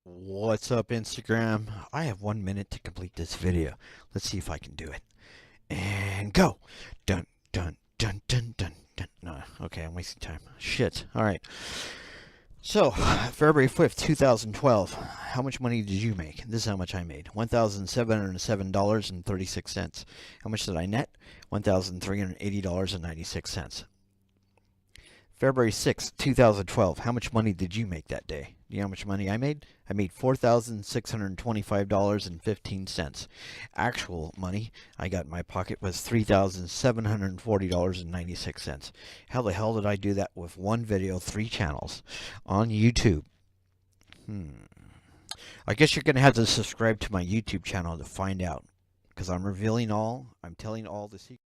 What's up, Instagram? I have 1 minute to complete this video. Let's see if I can do it. And go! Dun, dun, dun, dun, dun, dun. No, okay, I'm wasting time. Shit. Alright. So, February 5th, 2012. How much money did you make? This is how much I made. $1,707.36. How much did I net? $1,380.96. February 6th, 2012. How much money did you make that day? Do you know how much money I made? I made $4,625.15. Actual money I got in my pocket was $3,740.96. How the hell did I do that with one video, 3 channels on YouTube? I guess you're going to have to subscribe to my YouTube channel to find out, because I'm telling all the secrets.